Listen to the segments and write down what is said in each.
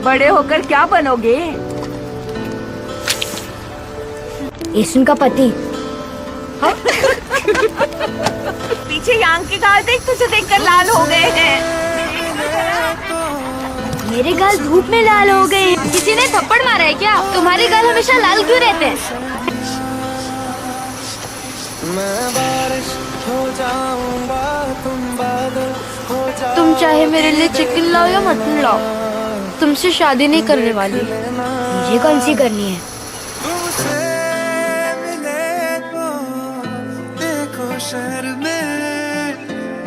बड़े होकर क्या बनोगे? एसन का पति। पीछे यांग के गाल देख, तुझे देखकर लाल हो गए हैं। मेरे गाल धूप में लाल हो गए। किसी ने थप्पड़ मारा है क्या? तुम्हारे गाल हमेशा लाल क्यों रहते हैं? मैं बारिश हो जाऊंगा, तुम बादल हो जाओ। तुम चाहे मेरे लिए चिकन लाओ या मटन लाओ, तुमसे शादी नहीं करने वाली। मुझे कौन सी करनी है? तुमसे मिले तो देखो शहर में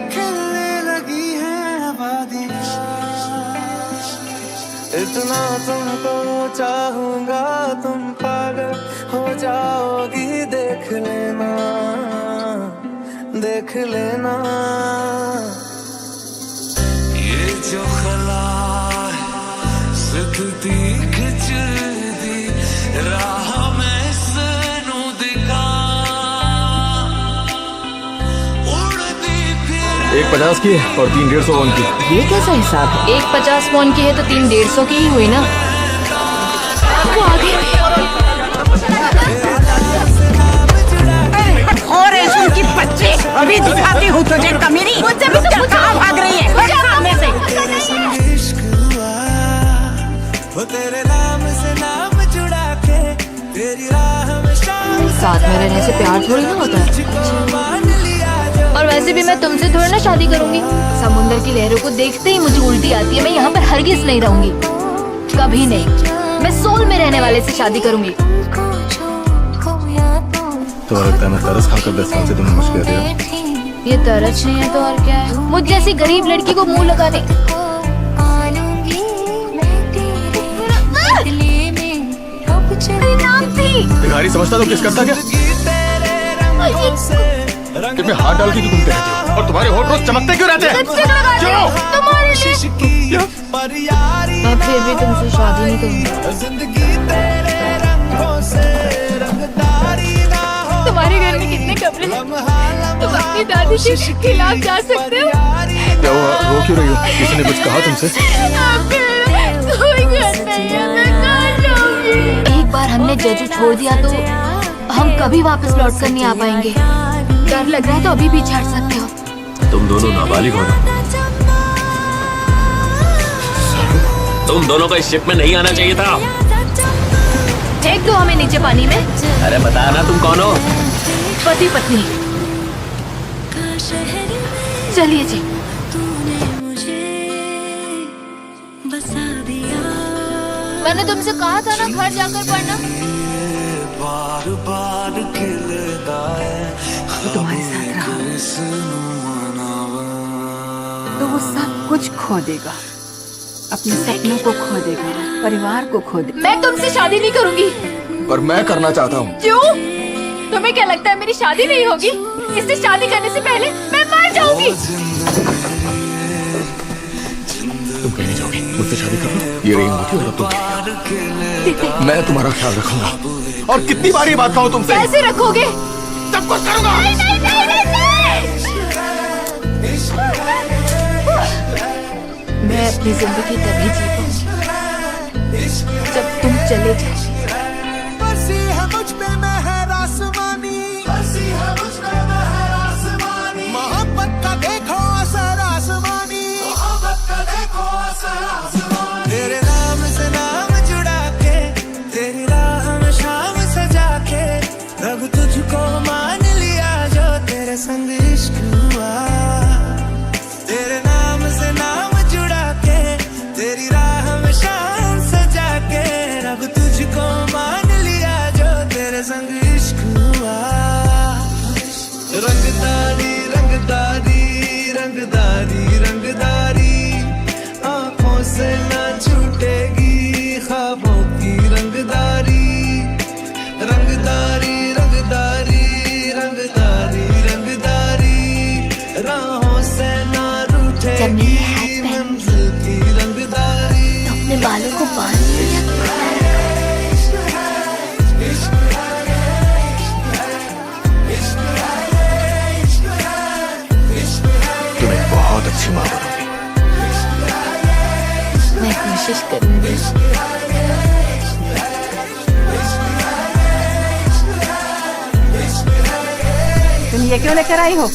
खिलने लगी है आबादियाँ। इतना तुमको चाहूंगा, तुम पागल हो जाओगी। देख लेना, देख लेना। ये जो खला सिद्धि खिचदी राह में सनू दिखा उड़ती फिर। एक 50 की और 3 150 वॉन की। ये कैसा हिसाब है? एक 50 वॉन की है तो 3 150 की ही हुई ना। वो आगे। और उनकी बच्चे अभी दिखाती हूँ तुझे कमीनी। मुझसे भी तो कहाँ भाग रही है? सामने से। वो तेरे नाम से नाम जुड़ा के तेरी राह में शाम साथ में रहने से प्यार थोड़ी ना होता है। मान लिया जो। और वैसे भी मैं तुमसे थोड़ी ना शादी करूंगी। समुंदर की लहरों को देखते ही मुझे उल्टी आती है। मैं यहाँ पर हरगिज नहीं रहूंगी, कभी नहीं। मैं सोल में रहने वाले से शादी करूंगी। तो लगता है मैं तरस खाकर 10 साल से तुम्हें मुझ कह दिया। ये तरस नहीं है तो और क्या है? मुझ जैसी गरीब लड़की को मुंह लगाने। भिखारी समझता तो किस करता क्या? कि मैं हाथ डाल के तुम कहते हो और तुम्हारे होठ रोज चमकते क्यों रहते हैं? क्यों? मैं फिर भी तुमसे शादी नहीं करूंगी। जिंदगी तेरे रंगों से रंगदारी ना हो। तुम्हारे घर में कितने कपड़े हैं? तुम अपनी दादी के खिलाफ जा सकते हो। क्या हुआ? रो क्यों रही हो? किसी ने कुछ कहा तुमसे? कोई घर नहीं है, मैं कहाँ जाऊंगी? एक बार हमने जजू छोड़ दिया तो हम कभी वापस लौट कर नहीं आ पाएंगे। डर लग रहा है तो अभी भी छड़ सकते हो। तुम दोनों नाबालिग हो ना? तुम दोनों को इस शिप में नहीं आना चाहिए था। फेंक दो हमें नीचे पानी में। अरे बता ना तुम कौन हो? पति पत्नी। चलिए जी। मैंने तुमसे कहा था ना घर जाकर पढ़ना। बार बार खिलता है वो तुम्हारे साथ रहा तो वो सब कुछ खो देगा। अपने सपनों को खो देगा, परिवार को खो देगा। मैं तुमसे शादी नहीं करूंगी। पर मैं करना चाहता हूँ। क्यों? तुम्हें क्या लगता है मेरी शादी नहीं होगी? इससे शादी करने से पहले मैं मर जाऊंगी। तुम कहीं जाओगी, मुझसे शादी कर लो। ये रही अंगूठी और अब तुम। मैं तुम्हारा ख्याल रखूंगा। और कितनी बार ये बात कहूँ तुमसे? कैसे रखोगे? सब कुछ करूंगा। नहीं, नहीं, नहीं, नहीं, नहीं। मैं अपनी जिंदगी तभी जी पाऊंगी जब तुम चले जाओ। बरसी है मुझ पे मेहर आसमानी, बरसी है मुझ पे मेहर आसमानी। मोहब्बत का देखो असर आसमानी, मोहब्बत का देखो असर आसमानी। तेरे नाम से नाम जुड़ा के तेरी राह में शाम सजा के रब तुझको मान लिया जो तेरे संग इश्क हुआ। तेरे नाम से नाम जुड़ा के तेरी राह में शाम सजा के रब तुझको मान लिया जो तेरे संग इश्क हुआ। रंगदारी रंगदारी रंगदारी रंगदारी आंखों से ना छूटेगी ख्वाबों की रंगदारी। रंगदारी रंगदारी रंगदारी रंगदारी राहों से ना रूठेगी मंजिल की रंगदारी। अपने बालों को बांध लिया। तुम एक बहुत अच्छी माँ बनोगी। मैं खुश कोशिश करूंगी। तुम ये क्यों लेकर आई हो?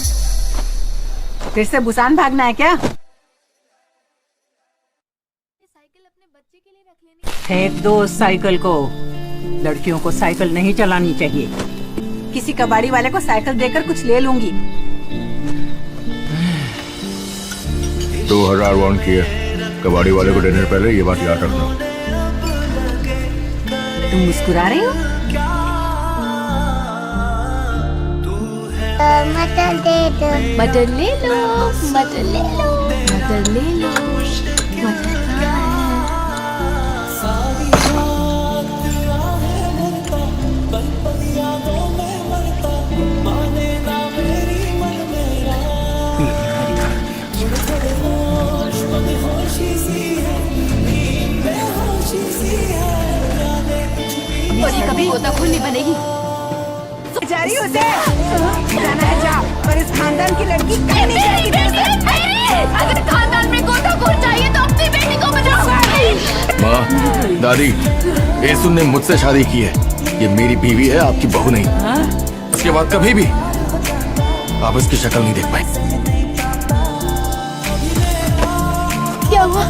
फिर से बुसान भागना है क्या? साइकिल अपने बच्चे के लिए रख लेनी। फेंक दो उस साइकिल को। लड़कियों को साइकिल नहीं चलानी चाहिए। किसी कबाड़ी वाले को साइकिल देकर कुछ ले लूंगी। 2000 वॉन किए। कबाड़ी वाले को देने से पहले ये बात याद रखना। तुम मुस्कुरा रही हो? मटर दे दो। मटर ले लो, मटर ले लो, मटर ले लो, मटर कहाँ है? और ये कभी गोताखोर नहीं बनेगी। जा रही हो उसे? जाना है जा, पर इस खानदान की लड़की कहीं नहीं जाएगी। अगर खानदान में गोताखोर चाहिए तो अपनी बेटी को बचाओ। माँ, दादी, येसुन ने मुझसे शादी की है। ये मेरी बीवी है, आपकी बहू नहीं। उसके बाद कभी भी आप इसकी शक्ल नहीं देख पाए। क्या हुआ?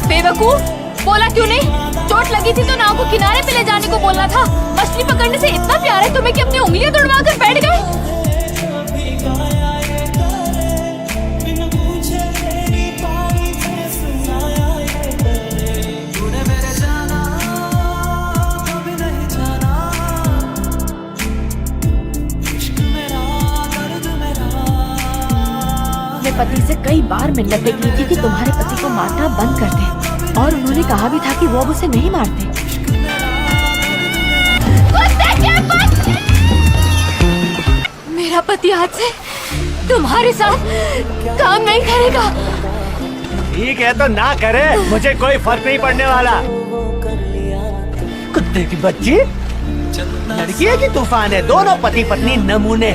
बेवकूफ, बोला क्यों नहीं? चोट लगी थी तो नाव को किनारे पे ले जाने को बोलना था। मछली पकड़ने से इतना प्यार है तुम्हें कि अपनी उंगलियां तुड़वा कर बैठ गए। अपने पति से कई बार मिन्नतें की थी कि तुम्हारे पति को मारना बंद कर दे, और उन्होंने कहा भी था कि वो अब उसे नहीं मारते। मेरा पति आज से तुम्हारे साथ काम नहीं करेगा। ठीक है तो ना करे, मुझे कोई फर्क नहीं पड़ने वाला। कुत्ते की बच्ची, लड़की है कि तूफान है? दोनों पति पत्नी नमूने।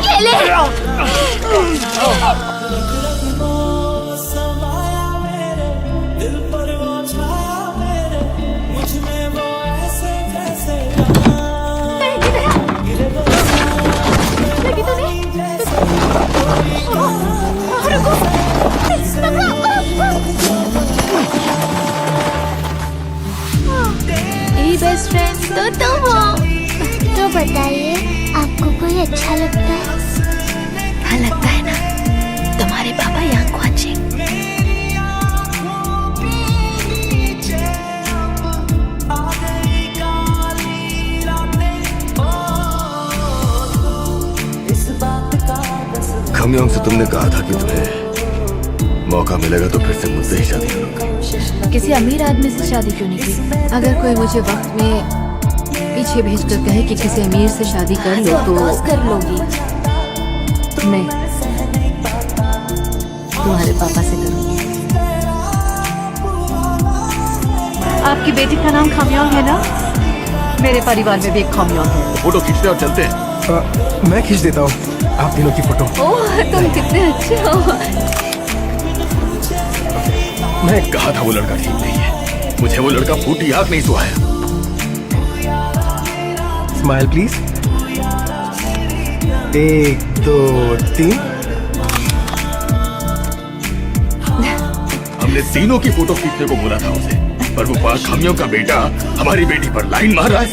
ये ले। लगी तो नहीं? बेस्ट फ्रेंड तो तुम हो। तो बताइए, आपको कोई अच्छा लगता है? हाँ लगता है ना, तुम्हारे पापा यहाँ वाचिंग। खमयोंग से तुमने कहा था कि तुम्हें मौका मिलेगा तो फिर से मुझसे ही शादी करोगे। किसी अमीर आदमी से शादी क्यों नहीं की? अगर कोई मुझे वक्त में पीछे भेजकर कहे कि किसी अमीर से शादी कर लो तो कर लोगी। नहीं, तुम्हारे पापा से करूंगी। आपकी बेटी का नाम खमयोंग है ना? मेरे परिवार में भी एक खमयोंग है। फोटो खींचते और चलते हैं। मैं खींच देता हूँ आप तीनों की फोटो। ओह, तुम कितने अच्छे हो। मैं कहा था वो लड़का ठीक नहीं है। मुझे वो लड़का फूटी आंख नहीं सुहाया। Smile please. 1 2 3। हमने तीनों की फोटो खींचने को बोला था उसे, पर वो पाक खमियों का बेटा हमारी बेटी पर लाइन मार रहा है।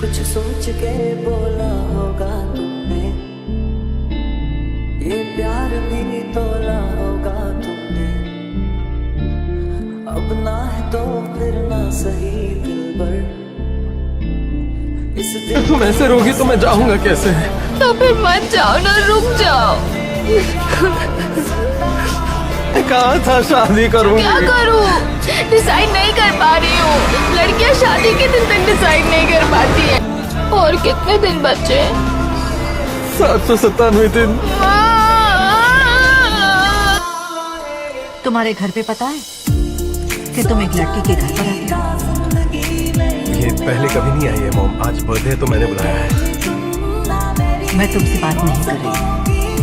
कुछ सोच के बोला होगा तुमने, ये प्यार भी तोला होगा तुमने। अब ना है तो फिर ना सही दिलबर। इस दिल तुम ऐसे रोगी तो मैं जाऊंगा कैसे? तो फिर मत जाओ ना, रुक जाओ। कहा था शादी करूंगी। क्या करूं? डिसाइड नहीं कर पा रही हूँ। लड़कियां शादी के दिन तक डिसाइड नहीं कर पाती हैं। और कितने दिन बचे? 797 दिन। तुम्हारे घर पे पता है कि तुम एक लड़की के घर पर आते हो? ये पहले कभी नहीं आई है मॉम, आज बर्थडे है तो मैंने बुलाया है। मैं तुमसे बात नहीं कर रही।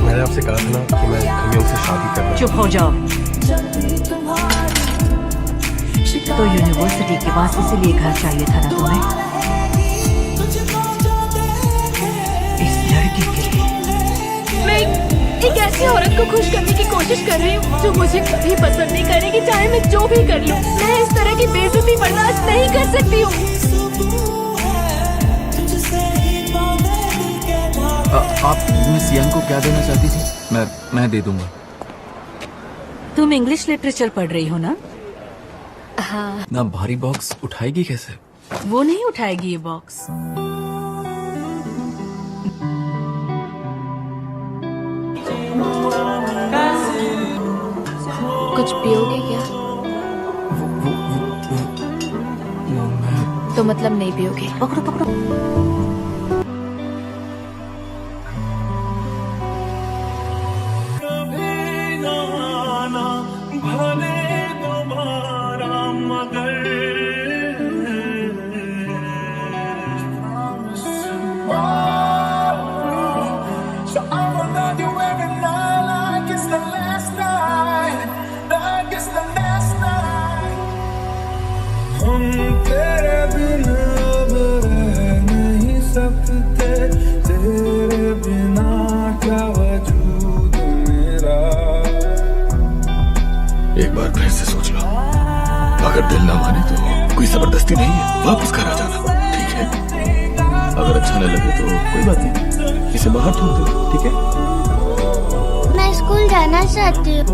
मैंने आपसे कहा था ना कि मैं खमियों से शादी करना। चुप हो जाओ। तो यूनिवर्सिटी के पास इसीलिए घर चाहिए था ना तुम्हें, इस लड़की के लिए। मैं एक ऐसी औरत को खुश करने की कोशिश कर रही हूँ जो मुझे कभी पसंद नहीं करेगी, चाहे मैं जो भी कर लूँ। मैं इस तरह की बेइज्जती बर्दाश्त नहीं कर सकती हूँ। आप मिस यंग को क्या देना चाहती थी? मैं दे दूंगा। तुम इंग्लिश लिटरेचर पढ़ रही हो ना? हाँ। ना भारी बॉक्स उठाएगी कैसे? वो नहीं उठाएगी ये बॉक्स। कुछ पियोगे क्या? तो मतलब नहीं पियोगे? पकड़ो पकड़ो। एक बार फिर से सोच लो, अगर दिल ना माने तो कोई जबरदस्ती नहीं है, वापस घर आ जाना, ठीक है? अगर अच्छा न लगे तो कोई बात नहीं, इसे बाहर थोक दो, ठीक है? मैं स्कूल जाना चाहती हूँ।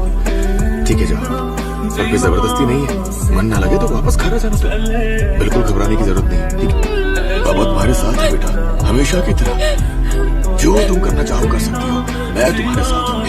ठीक है जाओ, अब कोई जबरदस्ती नहीं है, मन ना लगे तो वापस घर आ जाना। तो बिल्कुल घबराने की जरूरत नहीं, ठीक है? बाबा तुम्हारे साथ है बेटा, हमेशा की तरह। जो तुम करना चाहो कर सकती हो, मैं तुम्हारे साथ हूँ।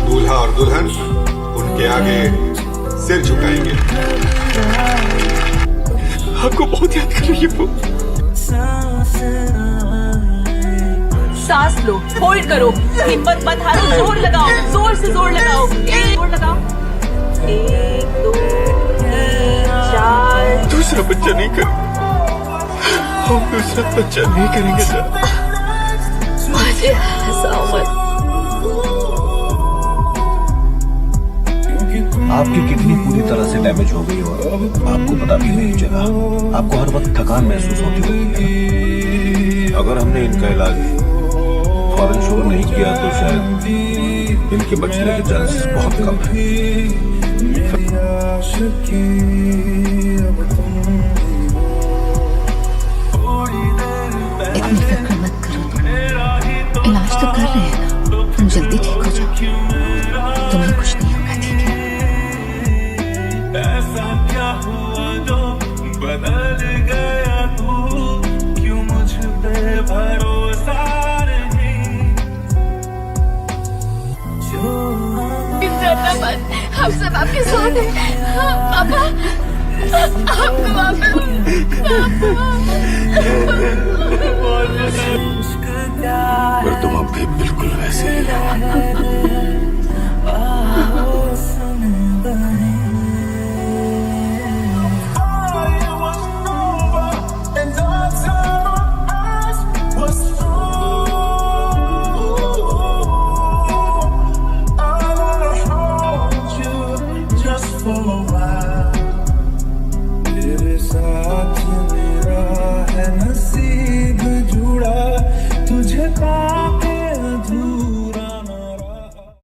दूल्हा और दुल्हन उनके आगे सिर झुकाएंगे। आपको बहुत याद कर रही है वो। सांस लो, होल्ड करो, हिम्मत मत हारो, जोर लगाओ, जोर से जोर लगाओ, जोर लगाओ। 1 2 3 4। दूसरा बच्चा नहीं कर, हम दूसरा बच्चा नहीं करेंगे सर। मुझे हंसाओ मत। आपकी किडनी पूरी तरह से डैमेज हो गई और आपको पता भी नहीं चला। आपको हर वक्त थकान महसूस होती है। अगर हमने इनका इलाज फौरन शुरू नहीं किया तो शायद इनके बचने के चांसेस बहुत कम हैं। इतनी फिक्र मत करो, इलाज तो कर रहे हैं ना, तुम जल्दी ठीक हो जाओ, तुम्हें कुछ नहीं होगा, ठीक है? ऐसा क्या हुआ जो बदल गया तू, क्यों मुझ पे भरोसा नहीं? डरना मत, हम सब आपके साथ हैं। पापा, आपको पर तुम अब भी बिल्कुल वैसे ही हो।